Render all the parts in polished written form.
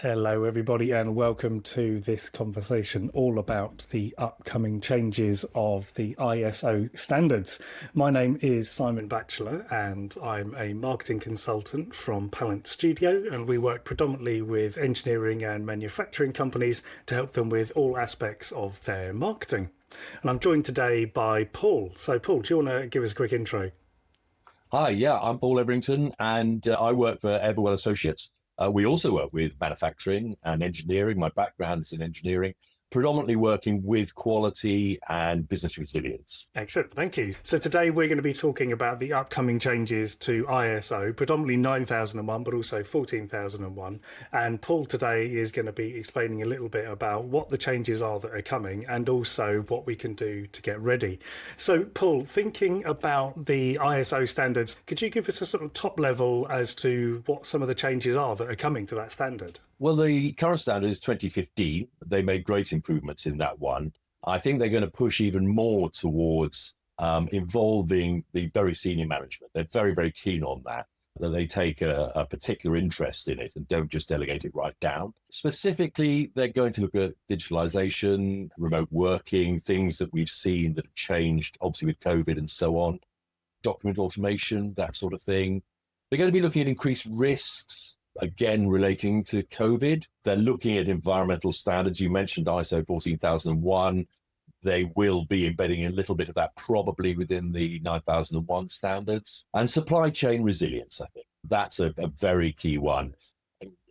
Hello, everybody, and welcome to this conversation all about the upcoming changes of the ISO standards. My name is Simon Batchelar, and I'm a marketing consultant from Pallant Studio, and we work predominantly with engineering and manufacturing companies to help them with all aspects of their marketing. And I'm joined today by Paul. So, Paul, do you want to give us a quick intro? Hi, yeah, I'm Paul Everington, and I work for Everwell Associates. We also work with manufacturing and engineering. My background is in engineering, predominantly working with quality and business resilience. Excellent, thank you. So today we're going to be talking about the upcoming changes to ISO, predominantly 9001, but also 14001. And Paul today is going to be explaining a little bit about what the changes are that are coming and also what we can do to get ready. So Paul, thinking about the ISO standards, could you give us a sort of top level as to what some of the changes are that are coming to that standard? Well, the current standard is 2015. They made great improvements in that one. I think they're going to push even more towards involving the very senior management. They're very, very keen on that they take a particular interest in it and don't just delegate it right down. Specifically, they're going to look at digitalization, remote working, things that we've seen that have changed, obviously with COVID and so on, document automation, that sort of thing. They're going to be looking at increased risks, again, relating to COVID. They're looking at environmental standards. You mentioned ISO 14001. They will be embedding a little bit of that probably within the 9001 standards. And supply chain resilience, I think. That's a very key one.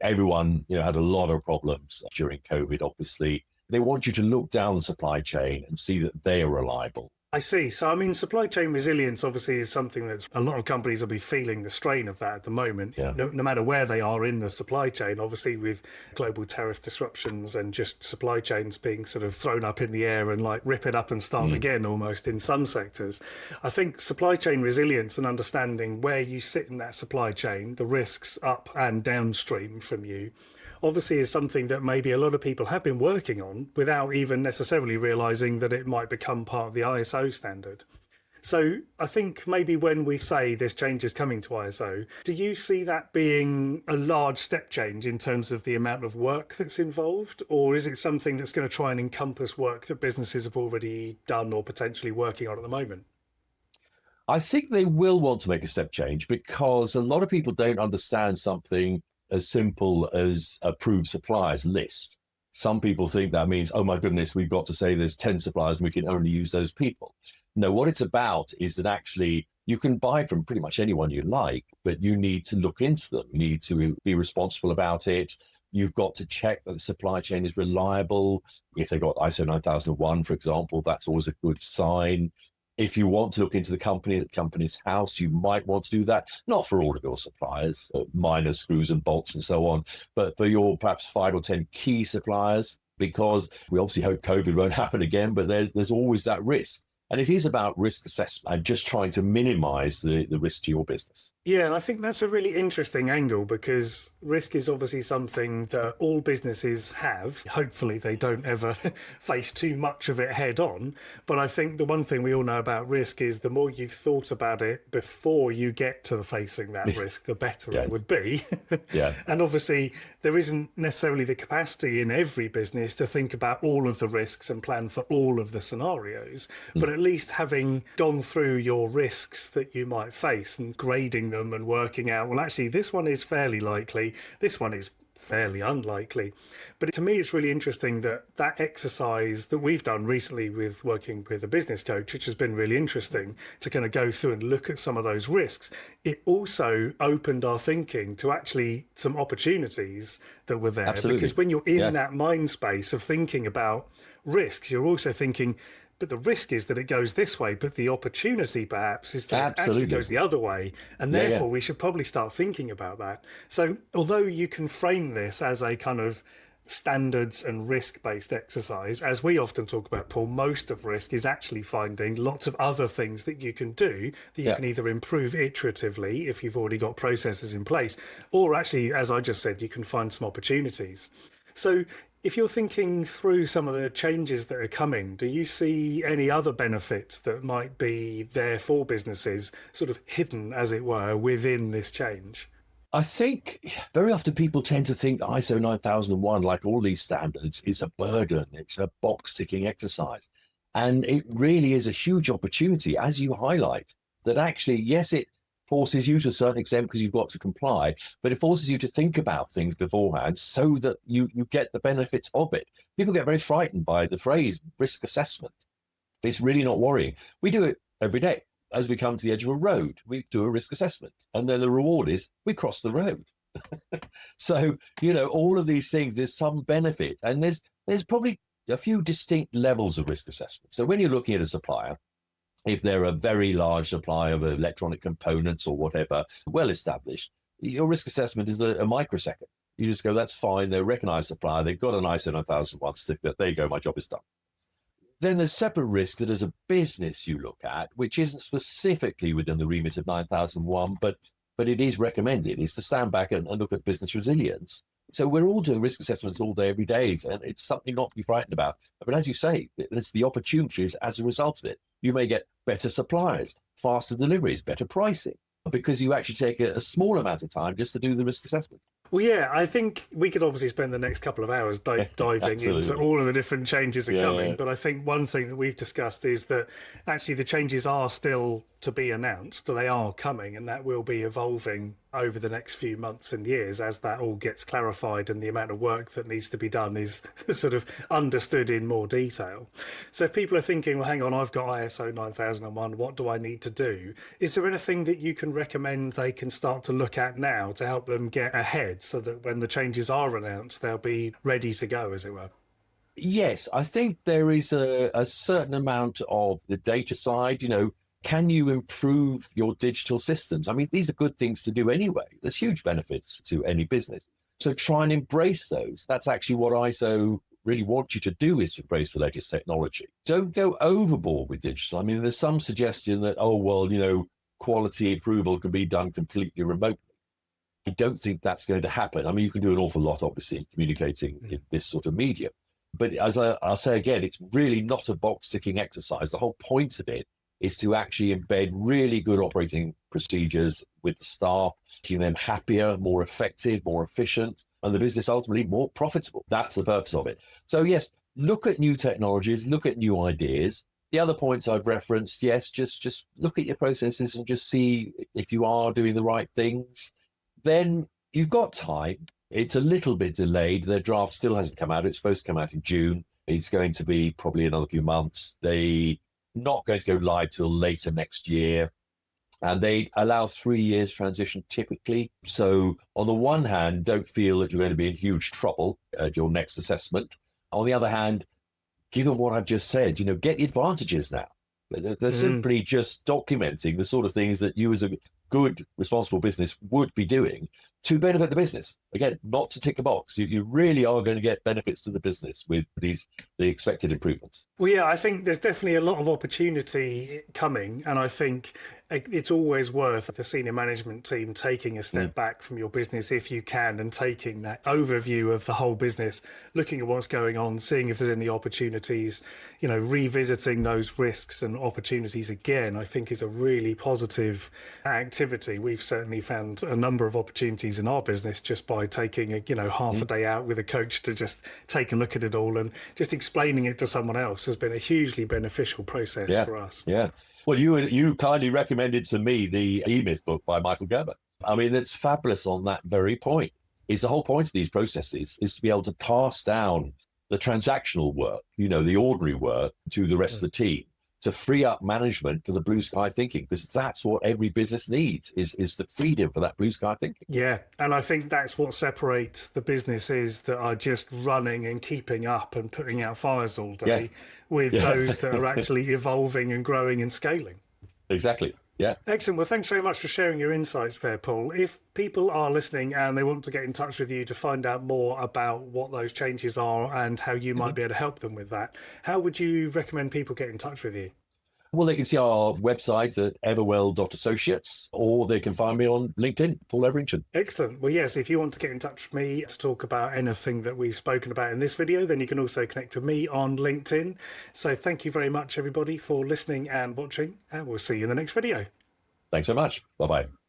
Everyone, had a lot of problems during COVID, obviously. They want you to look down the supply chain and see that they are reliable. I see. So, I mean, supply chain resilience obviously is something that a lot of companies will be feeling the strain of that at the moment, Yeah. no matter where they are in the supply chain, obviously with global tariff disruptions and just supply chains being sort of thrown up in the air and like rip it up and start again almost in some sectors. I think supply chain resilience and understanding where you sit in that supply chain, the risks up and downstream from you, obviously is something that maybe a lot of people have been working on without even necessarily realizing that it might become part of the ISO standard. So I think maybe when we say this change is coming to ISO, do you see that being a large step change in terms of the amount of work that's involved? Or is it something that's going to try and encompass work that businesses have already done or potentially working on at the moment? I think they will want to make a step change because a lot of people don't understand something as simple as approved suppliers list. Some people think that means, oh my goodness, we've got to say there's 10 suppliers and we can only use those people. No, what it's about is that actually you can buy from pretty much anyone you like, but you need to look into them. You need to be responsible about it. You've got to check that the supply chain is reliable. If they've got ISO 9001, for example, that's always a good sign. If you want to look into the company's house, you might want to do that, not for all of your suppliers, minor screws and bolts and so on, but for your perhaps 5 or 10 key suppliers, because we obviously hope COVID won't happen again, but there's always that risk. And it is about risk assessment and just trying to minimize the risk to your business. Yeah, and I think that's a really interesting angle because risk is obviously something that all businesses have. Hopefully, they don't ever face too much of it head on. But I think the one thing we all know about risk is the more you've thought about it before you get to facing that risk, the better Yeah. it would be. Yeah. And obviously, there isn't necessarily the capacity in every business to think about all of the risks and plan for all of the scenarios. But at least having gone through your risks that you might face and grading them and working out, well, actually, this one is fairly likely, this one is fairly unlikely. But to me, it's really interesting that that exercise that we've done recently with working with a business coach, which has been really interesting to kind of go through and look at some of those risks, it also opened our thinking to actually some opportunities that were there. Absolutely. Because when you're in Yeah. that mind space of thinking about risks, you're also thinking, but the risk is that it goes this way, but the opportunity perhaps is that it actually Absolutely. goes the other way. And Yeah, therefore, yeah. we should probably start thinking about that. So although you can frame this as a kind of standards and risk-based exercise, as we often talk about, Paul, most of risk is actually finding lots of other things that you can do that you Yeah. can either improve iteratively if you've already got processes in place, or actually, as I just said, you can find some opportunities. So if you're thinking through some of the changes that are coming, do you see any other benefits that might be there for businesses, sort of hidden, as it were, within this change? I think very often people tend to think ISO 9001, like all these standards, is a burden. It's a box ticking exercise. And it really is a huge opportunity, as you highlight, that actually, yes, it forces you to a certain extent because you've got to comply, but it forces you to think about things beforehand so that you get the benefits of it. People get very frightened by the phrase risk assessment. It's really not worrying. We do it every day. As we come to the edge of a road, we do a risk assessment. And then the reward is we cross the road. So, all of these things, there's some benefit. And there's probably a few distinct levels of risk assessment. So when you're looking at a supplier, if they're a very large supplier of electronic components or whatever, well established, your risk assessment is a microsecond. You just go, that's fine. They're a recognized supplier. They've got an ISO 9001 certificate. There you go. My job is done. Then there's separate risk that as a business you look at, which isn't specifically within the remit of 9001, but it is recommended, is to stand back and look at business resilience. So we're all doing risk assessments all day, every day, and it's something not to be frightened about. But as you say, there's the opportunities as a result of it. You may get better suppliers, faster deliveries, better pricing, because you actually take a small amount of time just to do the risk assessment. Well, yeah, I think we could obviously spend the next couple of hours diving into all of the different changes that are coming. But I think one thing that we've discussed is that actually the changes are still to be announced, or they are coming, and that will be evolving over the next few months and years as that all gets clarified and the amount of work that needs to be done is sort of understood in more detail. So if people are thinking, well, hang on, I've got ISO 9001, what do I need to do? Is there anything that you can recommend they can start to look at now to help them get ahead so that when the changes are announced, they'll be ready to go, as it were? Yes, I think there is a certain amount of the data side, can you improve your digital systems? I mean, these are good things to do anyway. There's huge benefits to any business. So try and embrace those. That's actually what ISO really wants you to do, is to embrace the latest technology. Don't go overboard with digital. I mean, there's some suggestion that, quality approval can be done completely remotely. I don't think that's going to happen. I mean, you can do an awful lot, obviously, in communicating in this sort of medium. But as I'll say again, it's really not a box-ticking exercise. The whole point of it is to actually embed really good operating procedures with the staff, making them happier, more effective, more efficient, and the business ultimately more profitable. That's the purpose of it. So yes, look at new technologies, look at new ideas. The other points I've referenced, yes, just look at your processes and just see if you are doing the right things. Then you've got time. It's a little bit delayed. The draft still hasn't come out. It's supposed to come out in June. It's going to be probably another few months. They not going to go live till later next year. And they allow 3 years transition typically. So on the one hand, don't feel that you're going to be in huge trouble at your next assessment. On the other hand, given what I've just said, get the advantages now. They're simply just documenting the sort of things that you as a good, responsible business would be doing to benefit the business. Again, not to tick a box. You really are going to get benefits to the business with the expected improvements. Well, yeah, I think there's definitely a lot of opportunity coming. And I think it's always worth the senior management team taking a step back from your business if you can, and taking that overview of the whole business, looking at what's going on, seeing if there's any opportunities, revisiting those risks and opportunities again, I think is a really positive activity. We've certainly found a number of opportunities in our business just by taking half a day out with a coach to just take a look at it all, and just explaining it to someone else has been a hugely beneficial process for us. Yeah. Well, you kindly recommended to me the E-Myth book by Michael Gerber. I mean, it's fabulous on that very point. Is the whole point of these processes is to be able to pass down the transactional work, the ordinary work, to the rest of the team, to free up management for the blue sky thinking, because that's what every business needs, is the freedom for that blue sky thinking. Yeah, and I think that's what separates the businesses that are just running and keeping up and putting out fires all day with those that are actually evolving and growing and scaling. Exactly. Yeah. Excellent. Well, thanks very much for sharing your insights there, Paul. If people are listening and they want to get in touch with you to find out more about what those changes are and how you might be able to help them with that, how would you recommend people get in touch with you? Well, they can see our website at everwell.associates, or they can find me on LinkedIn, Paul Everington. Excellent. Well, yes, if you want to get in touch with me to talk about anything that we've spoken about in this video, then you can also connect with me on LinkedIn. So thank you very much, everybody, for listening and watching, and we'll see you in the next video. Thanks so much. Bye-bye.